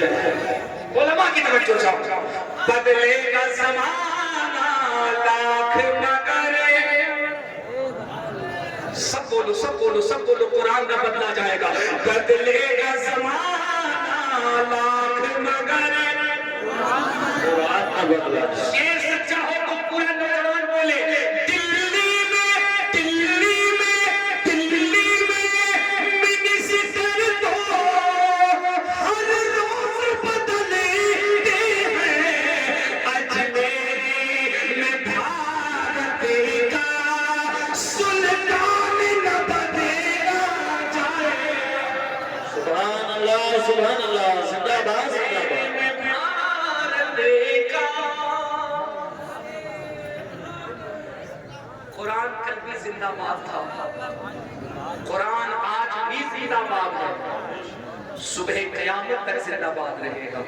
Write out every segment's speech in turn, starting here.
علماء کی توجہ چاہو. بدلے گا زمانہ لاکھ مگر سب بولو سب بولو سب بولو قرآن نہ بدلا جائے گا. بدلے گا زمانہ لاکھ مگر قرآن نہ بدلا. شیر سچا ہو تو پورا نوجوان بولے دلی میں دلی میں دلی میں منسٹر تو ہر روز بدلتے ہیں. اجمیری میں بھارت کا سلطان نہ بدلا جائے. سبحان اللہ سبحان اللہ. زندہ باد زندہ باد. قرآن کل بھی زندہ باد تھا, قرآن آج بھی زندہ باد ہے, صبح قیامت تک زندہ باد رہے گا.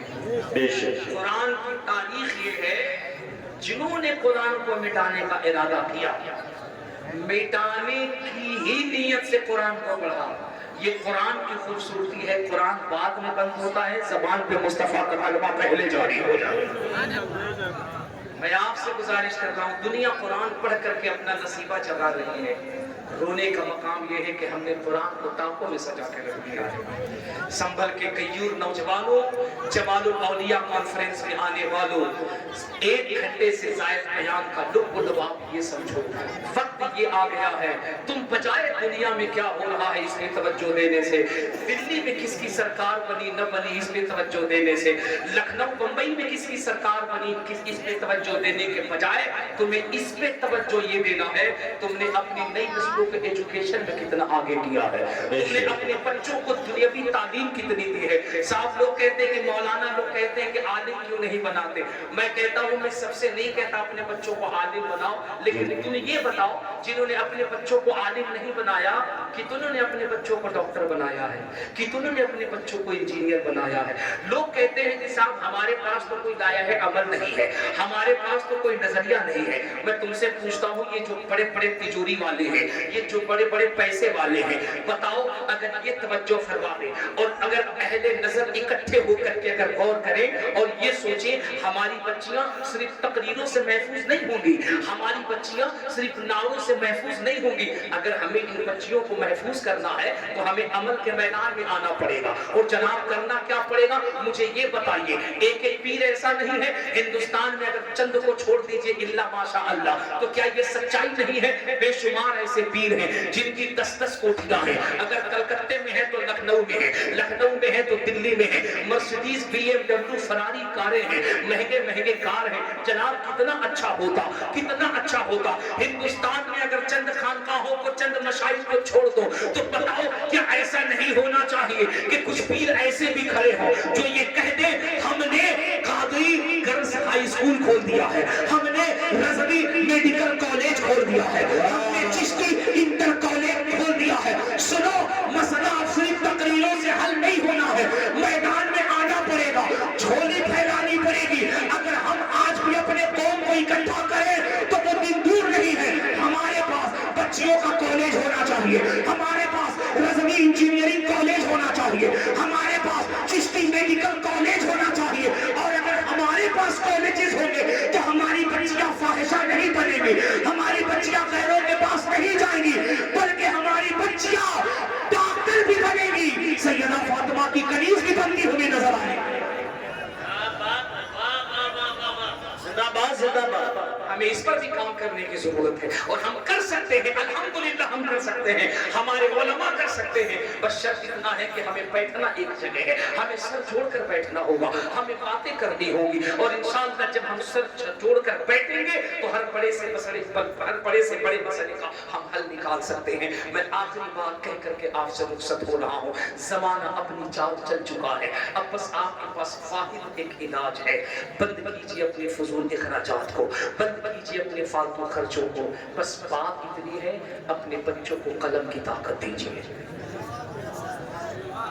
بے شک. قرآن کی تاریخ یہ ہے جنہوں نے قرآن کو مٹانے کا ارادہ کیا, مٹانے کی ہی نیت سے قرآن کو پڑھا. یہ قرآن کی خوبصورتی ہے, قرآن بعد میں بند ہوتا ہے, زبان پہ مصطفیٰ کا کلمہ پہلے جاری ہو جائے. میں آپ سے گزارش کرتا ہوں, دنیا قرآن پڑھ کر کے اپنا نصیبہ جگا رہی ہے. رونے کا مقام یہ ہے کہ ہم نے قرآن کو ٹاپوں میں سجا کے رکھ دیا ہے. سنبھل کے غیور نوجوانوں, جمال الاولیاء کانفرنس میں آنے والوں, 1 گھنٹے سے زائد بیان کا لب و لباب یہ سمجھو, وقت یہ آ گیا ہے. تم بجائے دنیا میں کیا ہو رہا ہے اس میں توجہ دینے سے, دلی میں کس کی سرکار بنی نہ بنی اس میں توجہ دینے سے, لکھنؤ بمبئی میں کس کی سرکار بنی اس میں توجہ دینے کے بجائے تمہیں اس پہ توجہ یہ دینا ہے تم نے اپنی نئی نسلوں کے ایجوکیشن میں کتنا آگے کیا ہے, تم نے اپنے بچوں کو دنیاوی تعلیم کتنی دی ہے. صاحب لوگ کہتے ہیں کہ مولانا لوگ کہتے ہیں کہ عالم کیوں نہیں بناتے. میں کہتا ہوں میں سب سے نہیں کہتا اپنے بچوں کو عالم بناؤ, لیکن تمہیں یہ بتاؤ جنہوں نے اپنے بچوں کو عالم نہیں بنایا کہ تنہوں نے اپنے بچوں کو ڈاکٹر بنایا ہے, کہ تنہوں نے اپنے بچوں کو انجینئر بنایا ہے. لوگ کہتے ہیں کہ صاحب ہمارے پاس تو کوئی دایا ہے عمل نہیں ہے, ہمارے پاس تو کوئی نظریہ نہیں ہے. میں تم سے پوچھتا ہوں یہ جو بڑے بڑے تجوری والے ہیں, یہ جو بڑے بڑے پیسے والے ہیں, بتاؤ اگر یہ توجہ فرما دیں اور اگر اہل نظر اکٹھے ہو کر کے اگر غور کریں اور یہ سوچیں ہماری بچیاں صرف تقریروں سے محفوظ نہیں ہوں گی, ہماری بچیاں صرف نعروں سے محفوظ نہیں ہوں گی. اگر ہمیں ان بچیوں کو محفوظ کرنا ہے تو ہمیں عمل کے میدان میں آنا پڑے گا. اور جناب کرنا کیا پڑے گا مجھے یہ بتائیے. ایک ایک پیر ایسا نہیں ہے ہندوستان میں, اگر چند کو چھوڑ دیجئے الا ماشاء اللہ, تو کیا یہ سچائی نہیں ہے؟ بے شمار ایسے پیر ہیں جن کی 10-10 کوٹیاں ہیں. اگر کلکتے میں ہے تو لکھنؤ میں ہے, لکھنؤ میں ہے تو دلی میں ہے. مرسیڈیز BMW فراری کاریں ہیں, مہنگے مہنگے کار ہیں. جناب کتنا اچھا ہوتا, کتنا اچھا ہوتا ہندوستان میں اگر چند خانقاہوں کو چند مشائخ کو چھوڑ دو. تو بتاؤ کیا ایسا نہیں ہونا چاہیے کہ کچھ پیر ایسے بھی کھڑے ہوں جو یہ کہہ دیں ہم نے قادری گرلز ہائی اسکول کھول دیا ہے, ہم نے رضوی میڈیکل کالج کھول دیا ہے, ہم نے چشتی انٹر کالج کھول دیا ہے. سنو مسئلہ اب صرف تقریروں سے حل نہیں ہونا ہے, میدان میں آنا پڑے گا, جھولی پھیلانی پڑے گی. اگر ہم آج بھی اپنے قوم کو اکٹھا کریں تو وہ دن دور نہیں ہے. ہمارے پاس بچیوں کا کالج ہونا چاہیے, ہمارے پاس رضوی انجینئرنگ کالج ہونا چاہیے, ہمارے پاس چشتی میڈیکل کالج ہونا چاہیے. اور اگر ہمارے پاس کالجز ہوں گے تو ہماری بچیاں فاحشہ نہیں بنیں گی, ہماری بچیاں غیروں کے پاس نہیں جائیں گی, بلکہ ہماری بچیاں ڈاکٹر بھی بنے گی, سیدہ فاطمہ کی کنیز بھی بنتی ہوئی نظر آئے گی. زندہ باد زندہ باد. ہمیں اس پر بھی کام کرنے کی ضرورت ہے اور ہم کر سکتے ہیں, الحمدللہ ہم کر سکتے ہیں, ہمارے علماء کر سکتے ہیں. بس شرط اتنا ہے کہ ہمیں بیٹھنا ایک جگہ ہے, ہمیں سر جوڑ کر بیٹھنا ہوگا, ہمیں باتیں کرنی ہوں گی. اور انشاءاللہ جب ہم سر جوڑ کر بیٹھیں گے تو ہر بڑے سے بڑے مسئلے کا ہم حل نکال سکتے ہیں. میں آخری بات کہہ کر کے آپ سے رخصت ہو رہا ہوں. زمانہ اپنی چال چل چکا ہے, اب بس آپ کے پاس واحد ایک علاج ہے. بند کیجیے اپنے فضول اخراجات کو, بند کیجیے اپنے فالتو خرچوں کو. بس بات اتنی ہے اپنے بچوں کو قلم کی طاقت دیجیے.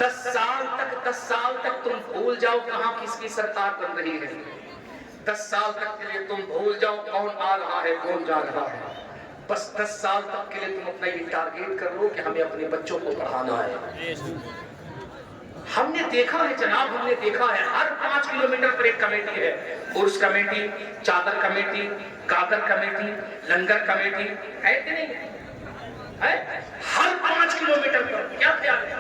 10 سال تک تم بھول جاؤ کہاں کس کی سرکار بن رہی ہے. 10 سال تک کے لیے تم بھول جاؤ کون آ رہا ہے کون جا رہا ہے. بس 10 سال تک کے لیے تم اپنا یہ ٹارگیٹ کر لو کہ ہمیں اپنے بچوں کو پڑھانا ہے, ہم نے دیکھا ہے جناب، ہم نے دیکھا ہے ہر 5 کلومیٹر پر ایک کمیٹی ہے، عرس کمیٹی، چادر کمیٹی، کاغذ کمیٹی، لنگر کمیٹی، ہے کہ نہیں ہے؟ ہر 5 کلومیٹر پر کیا خیال ہے؟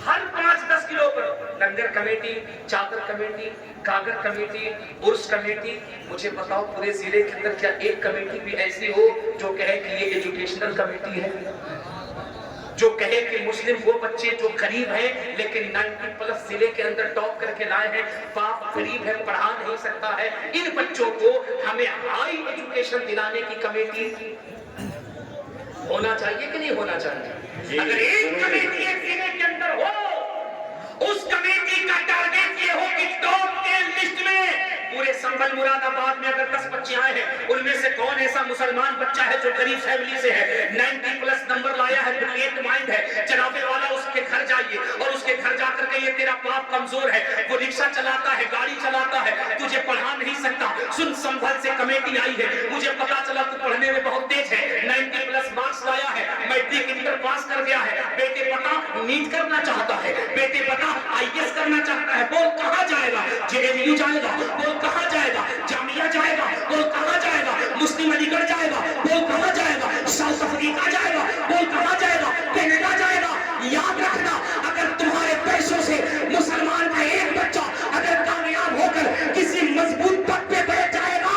ہر 5-10 کلو پر لنگر کمیٹی، چادر کمیٹی، کاغذ کمیٹی، عرس کمیٹی۔ مجھے بتاؤ پورے ضلع کے اندر کیا ایک کمیٹی بھی ایسی ہو جو کہے کہ یہ ایجوکیشنل کمیٹی ہے، جو کہے کہ مسلم وہ بچے جو غریب ہیں لیکن 90+ ضلع کے اندر ٹاپ کر کے لائے ہیں، باپ غریب ہے پڑھا نہیں سکتا ہے، ان بچوں کو ہمیں ہائی ایجوکیشن دلانے کی کمیٹی ہونا چاہیے کہ نہیں ہونا چاہیے؟ اگر ایک کمیٹی ایک ضلع کے اندر ہو، اس کمیٹی کا ٹارگیٹ یہ ہو کہ ٹاپ 10 لسٹ میں پورے سنبھل مراد آباد میں اگر 10 بچے آئے ہیں، ان میں سے کون ایسا مسلمان بچہ ہے جو غریب فیملی سے ہے، 90+ نمبر لایا ہے، بریلینٹ مائنڈ ہے، جناب والا اس کے گھر جائیے اور اس کے گھر جا کر کے یہ تیرا باپ کمزور ہے، وہ رکشہ چلاتا ہے، گاڑی چلاتا ہے، تجھے پڑھا نہیں سکتا، سن سنبھل سے کمیٹی آئی ہے، مجھے پتا چلا تو پڑھنے میں بہت تیز ہے، 90+ مارکس لایا ہے، میٹرک انٹر پاس کر گیا ہے، بیٹے پتا نیٹ کرنا چاہتا ہے، بیٹے پتا IAS کرنا چاہتا ہے، بول کہاں جائے گا؟ JNU جائے گا، بول کہاں جائے گا؟ جامعہ جائے گا، بول کہاں جائے گا؟ مسلم علی گڑھ جائے گا، بول کہاں جائے گا؟ ساؤتھ افریقہ جائے گا، بول کہاں جائے گا؟ کینیڈا جائے گا۔ یاد رکھنا، اگر تمہارے پیسوں سے مسلمان کا ایک بچہ اگر کامیاب ہو کر کسی مضبوط پد پہ بیٹھ جائے گا،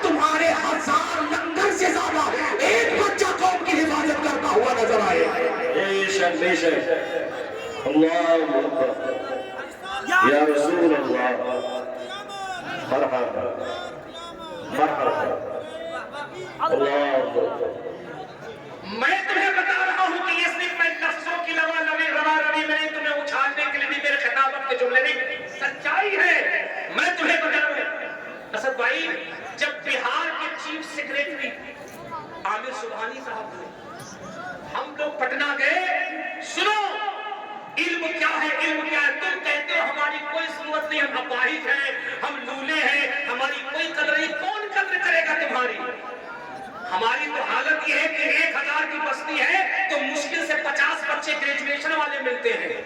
تمہارے 1000 لنگر سے زیادہ ایک بچہ قوم کی حفاظت کرتا ہوا نظر آئے گا۔ بے شک بے شک، اللہ اکبر یا رسول اللہ، مرحبا مرحبا، اللہ اکبر۔ میں تمہیں بتا رہا ہوں کہ یہ صرف میں لفظوں کی روا روی میں نے تمہیں اچھالنے کے لیے بھی میرے خطابت کے جملے نہیں، سچائی ہے، میں تمہیں بتا رہا ہوں۔ اسد بھائی، جب بہار کے چیف سیکریٹری عامر سبحانی صاحب ہوئے، ہم لوگ پٹنہ گئے، سنو علم کیا ہے، علم کیا ہے، تم کہتے ہو ہماری کوئی ضرورت نہیں، ہم اپاہج ہیں، ہم لولے ہیں، ہماری کوئی قدر نہیں، کون قدر کرے گا تمہاری؟ ہماری تو حالت یہ ہے کہ 1000 کی بستی ہے تو مشکل سے 50 بچے گریجویشن والے ملتے ہیں،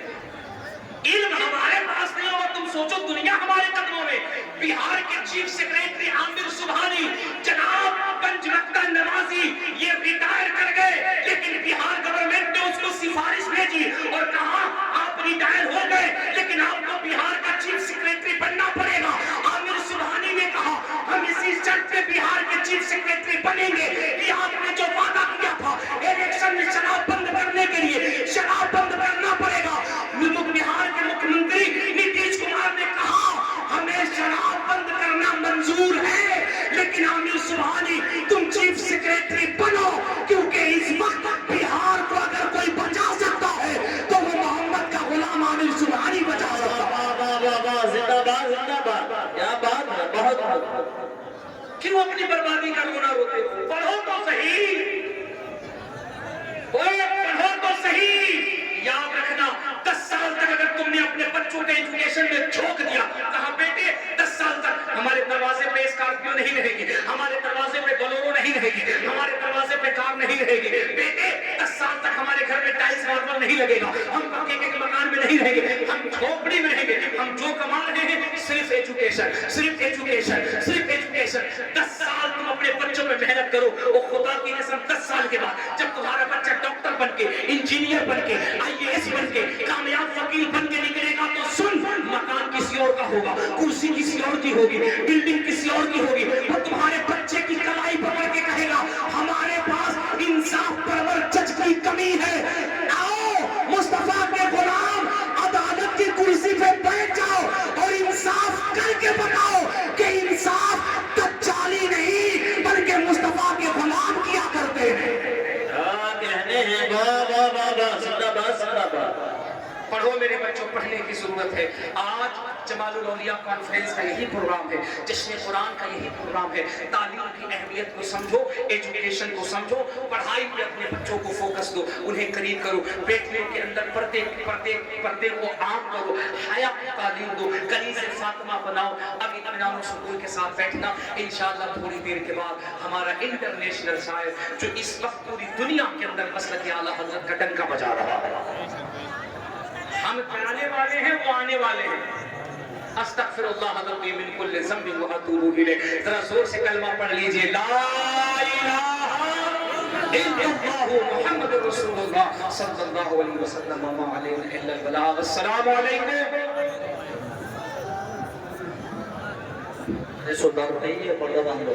علم ہمارے پاس نہیں ہوگا، تم سوچو دنیا ہمارے قدموں میں۔ بہار کے چیف سیکریٹری عامر سبحانی جناب گنج رکھتا نوازی یہ ریٹائر کر گئے، لیکن بہار گورنمنٹ نے اس کو سفارش بھیجی اور کہا آپ ریٹائر ہو گئے لیکن آپ کو بہار کا چیف سیکریٹری بننا پڑے گا۔ عامر سبحانی نے کہا ہم اسی شرط پہ بہار کے چیف سیکریٹری بنیں گے کہ آپ نے جو وعدہ کیا تھا الیکشن میں شراب بند کرنے کے لیے، شراب بند کرنا پڑے گا۔ بہار کے مکھ منتری نتیش کمار نے کہا ہمیں شراب بند کرنا منظور ہے لیکن عامر سبحانی تم چیف سیکریٹری بنو، کیونکہ اس وقت بہار کو اگر کوئی بچا سکتا ہے تو وہ محمد کا غلام عامر سبحانی بچا سکتا ہے۔ زندہ باد زندہ باد، کیا بات ہے، بہت۔ کیوں اپنی بربادی کا رونا روتے ہو؟ پڑھو تو صحیح، پڑھو تو صحیح۔ یاد رکھنا 10 سال تک اگر تم نے اپنے بچوں کے ایجوکیشن میں جھونک دیا، کہا بیٹے 10 سال تک ہمارے دروازے پہ اسکارپیو نہیں رہے گی، ہمارے دروازے پہ بلورو نہیں رہے گی، ہمارے دروازے پہ کار نہیں رہے گی، بیٹے 10 سال تک ہمارے گھر میں ٹائلس ماربل نہیں لگے گا، ہم پکے کے مکان میں نہیں رہیں گے، ہم جھوپڑی میں رہیں گے، ہم جو کما رہے ہیں صرف ایجوکیشن، صرف ایجوکیشن، صرف ایجوکیشن۔ 10 سال تم اپنے بچوں میں محنت کرو، وہ خدا کی قسم 10 سال کے بعد جب تمہارا بچہ ڈاکٹر بن کے، انجینئر بن کے، IAS بن کے، کامیاب وکیل بن کے نکلے گا تو سن، مکان کسی اور کا ہوگا، کرسی کسی اور کی ہوگی، بلڈنگ کسی اور کی ہوگی، وہ تمہارے بچے کی کلائی پکڑ کے کہے گا ہمارے پاس انصاف پرور جج کی کمی ہے، آؤ مصطفیٰ کے غلام عدالت کی کرسی پہ بیٹھ جاؤ اور انصاف کر کے بتاؤ کہ انصاف دجالی نہیں بلکہ مصطفیٰ کے غلام کیا کرتے ہیں۔ کہنے ہیں واہ واہ واہ واہ، زندہ باد زندہ باد۔ پڑھو میرے بچوں، پڑھنے کی ضرورت ہے۔ آج جمال الاولیاء کانفرنس کا یہی پروگرام ہے، جشن قرآن کا یہی پروگرام ہے۔ تعلیم کی اہمیت کو سمجھو، ایجوکیشن کو سمجھو، پڑھائی پہ اپنے بچوں کو فوکس دو، انہیں قریب کرو، بیٹیوں کے اندر پردے کو عام کرو، حیا تعلیم دو، کنیز فاطمہ بناؤ۔ اب اطمینان و سکون کے ساتھ بیٹھنا، انشاءاللہ تھوڑی دیر کے بعد ہمارا انٹرنیشنل شاعر جو اس وقت پوری دنیا کے اندر مسلک اعلیٰ حضرت کا ڈنکا بجا رہا ہے، ہم آنے والے ہیں، وہ آنے والے ہیں۔ استغفر اللہ ربی من کل ذنب واتوب الیہ۔ ذرا زور سے کلمہ پڑھ لیجئے، لا الہ الا اللہ محمد رسول اللہ صلی اللہ علیہ وسلم، وما علینا الا البلاغ۔ السلام علیکم۔ سلطان بھائی یہ پردہ باندھ لو۔